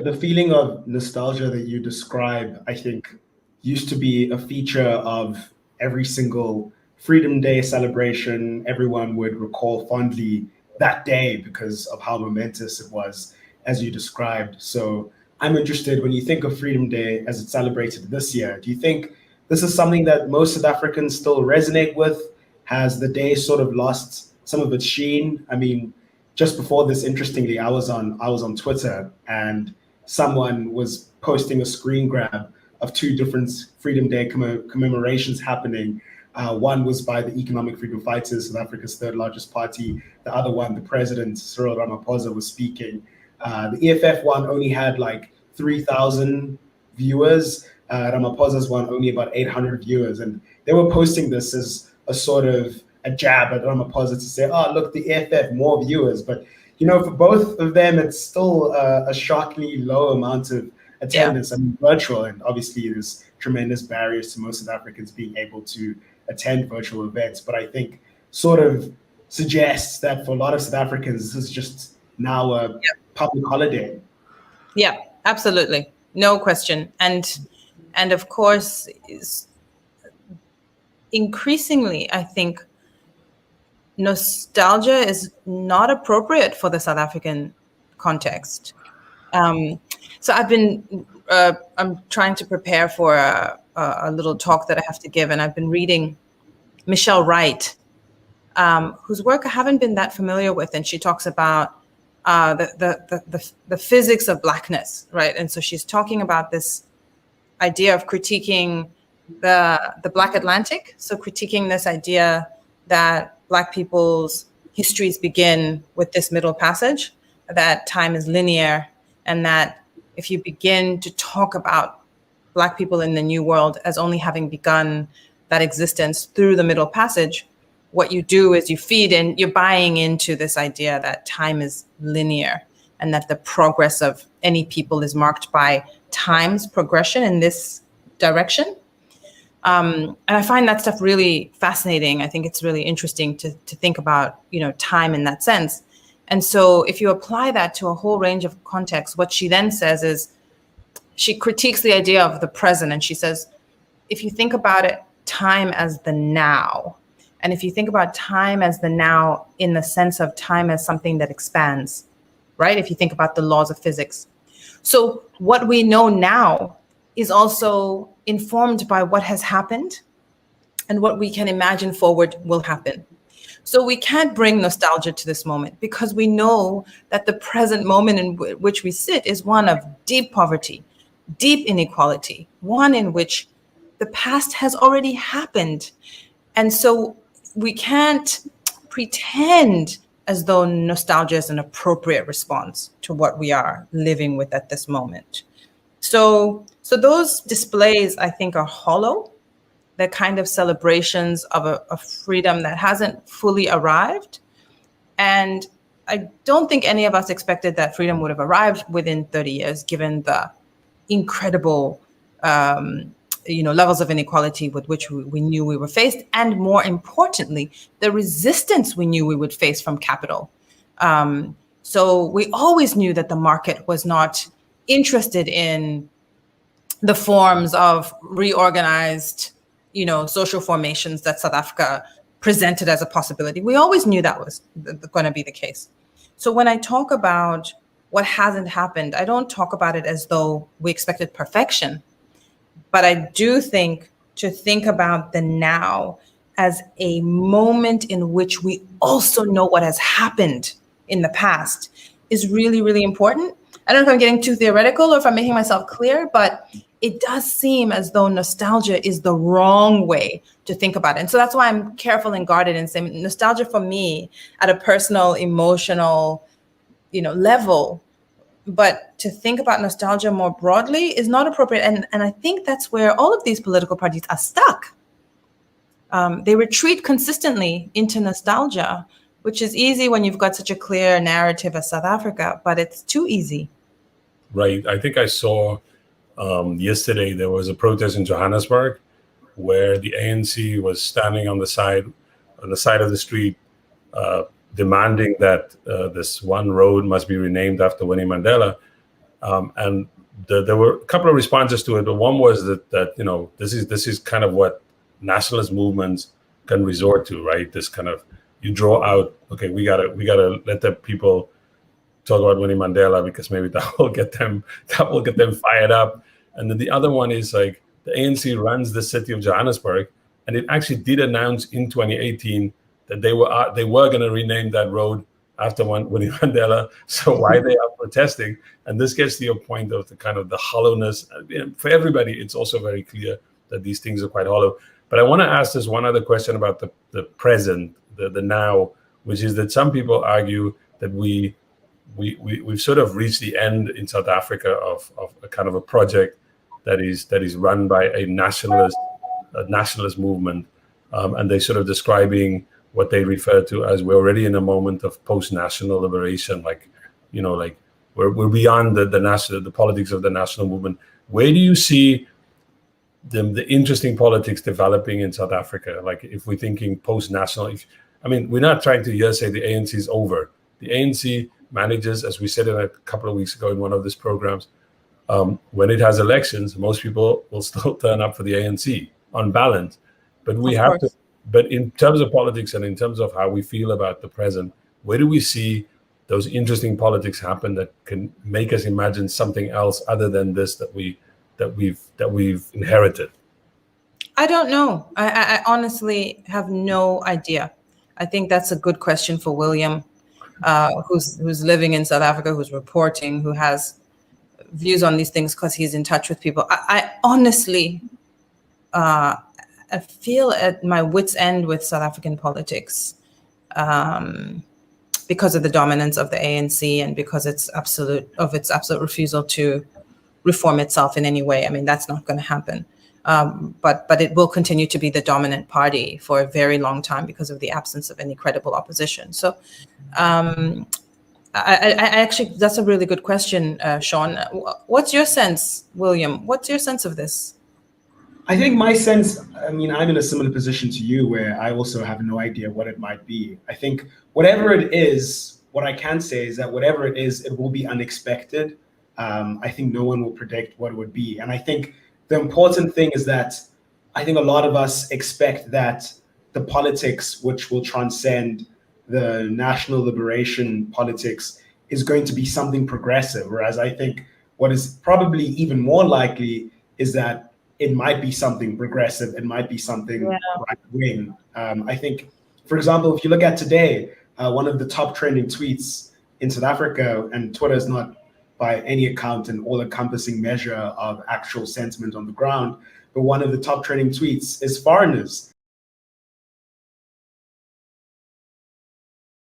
The feeling of nostalgia that you describe, I think, used to be a feature of every single Freedom Day celebration. Everyone would recall fondly that day because of how momentous it was, as you described. So I'm interested when you think of Freedom Day as it's celebrated this year, do you think this is something that most South Africans still resonate with? Has the day sort of lost some of its sheen? I mean, just before this, interestingly, I was on Twitter and someone was posting a screen grab of two different Freedom Day commemorations happening. One was by the Economic Freedom Fighters, South Africa's third largest party. The other one, the president, Cyril Ramaphosa, was speaking. The EFF one only had like 3,000 viewers. Ramaphosa's one only about 800 viewers. And they were posting this as a sort of a jab at Ramaphosa to say, oh, look, the EFF, more viewers. But, for both of them, it's still a shockingly low amount of attendance. I mean, virtual, and obviously there's tremendous barriers to most South Africans being able to attend virtual events. But I think sort of suggests that for a lot of South Africans, this is just now a public holiday. Yeah, absolutely. No question. And of course, increasingly, I think nostalgia is not appropriate for the South African context. So I'm trying to prepare for a little talk that I have to give, and I've been reading Michelle Wright, whose work I haven't been that familiar with, and she talks about the physics of Blackness, right? And so she's talking about this idea of critiquing the Black Atlantic, so critiquing this idea that Black people's histories begin with this Middle Passage, that time is linear, and that if you begin to talk about Black people in the New World as only having begun that existence through the Middle Passage, what you do is you feed in, you're buying into this idea that time is linear and that the progress of any people is marked by time's progression in this direction. And I find that stuff really fascinating. I think it's really interesting to think about, time in that sense. And so if you apply that to a whole range of contexts, what she then says is she critiques the idea of the present. And she says, if you think about it, time as the now, and if you think about time as the now in the sense of time as something that expands, right? If you think about the laws of physics. So what we know now is also informed by what has happened and what we can imagine forward will happen. So we can't bring nostalgia to this moment because we know that the present moment in which we sit is one of deep poverty, deep inequality, one in which the past has already happened. And so we can't pretend as though nostalgia is an appropriate response to what we are living with at this moment. So those displays, I think, are hollow. They're kind of celebrations of a freedom that hasn't fully arrived. And I don't think any of us expected that freedom would have arrived within 30 years, given the incredible levels of inequality with which we knew we were faced, and more importantly, the resistance we knew we would face from capital. So we always knew that the market was not interested in the forms of reorganized, social formations that South Africa presented as a possibility. We always knew that was going to be the case. So when I talk about what hasn't happened, I don't talk about it as though we expected perfection. But I do think to think about the now as a moment in which we also know what has happened in the past is really, really important. I don't know if I'm getting too theoretical or if I'm making myself clear, but it does seem as though nostalgia is the wrong way to think about it. And so that's why I'm careful and guarded in saying nostalgia for me at a personal, emotional, level. But to think about nostalgia more broadly is not appropriate. And I think that's where all of these political parties are stuck. They retreat consistently into nostalgia, which is easy when you've got such a clear narrative as South Africa, but it's too easy. Right. I think I saw yesterday there was a protest in Johannesburg where the ANC was standing on the side of the street, demanding that this one road must be renamed after Winnie Mandela. And there were a couple of responses to it, but one was that this is kind of what nationalist movements can resort to, right? This kind of, you draw out, okay, we gotta let the people talk about Winnie Mandela, because maybe that will get them fired up. And then the other one is like, the ANC runs the city of Johannesburg, and it actually did announce in 2018 that they were going to rename that road after Winnie Mandela. So why they are protesting? And this gets to your point of the kind of the hollowness. For everybody, it's also very clear that these things are quite hollow. But I want to ask this one other question about the present, the now, which is that some people argue that we've sort of reached the end in South Africa of a kind of a project that is run by a nationalist movement, and they're sort of describing what they refer to as, we're already in a moment of post-national liberation, like we're beyond the politics of the national movement. Where do you see the interesting politics developing in South Africa? Like, if we're thinking post-national, we're not trying to just say the ANC is over. The ANC manages, as we said a couple of weeks ago in one of these programs, when it has elections, most people will still turn up for the ANC on balance. But we have to. But in terms of politics and in terms of how we feel about the present, where do we see those interesting politics happen that can make us imagine something else other than this that we've inherited? I don't know. I honestly have no idea. I think that's a good question for William, who's living in South Africa, who's reporting, who has views on these things because he's in touch with people. I honestly, I feel at my wit's end with South African politics, because of the dominance of the ANC and because its absolute refusal to reform itself in any way. I mean, that's not going to happen. But it will continue to be the dominant party for a very long time because of the absence of any credible opposition. So I actually, that's a really good question, Sean. What's your sense, William? What's your sense of this? I think my sense, I'm in a similar position to you where I also have no idea what it might be. I think whatever it is, what I can say is that whatever it is, it will be unexpected. I think no one will predict what it would be. And I think the important thing is that I think a lot of us expect that the politics, which will transcend the national liberation politics, is going to be something progressive. Whereas I think what is probably even more likely is that it might be something progressive. It might be something right wing. I think, for example, if you look at today, one of the top trending tweets in South Africa, and Twitter is not by any account an all-encompassing measure of actual sentiment on the ground, but one of the top trending tweets is foreigners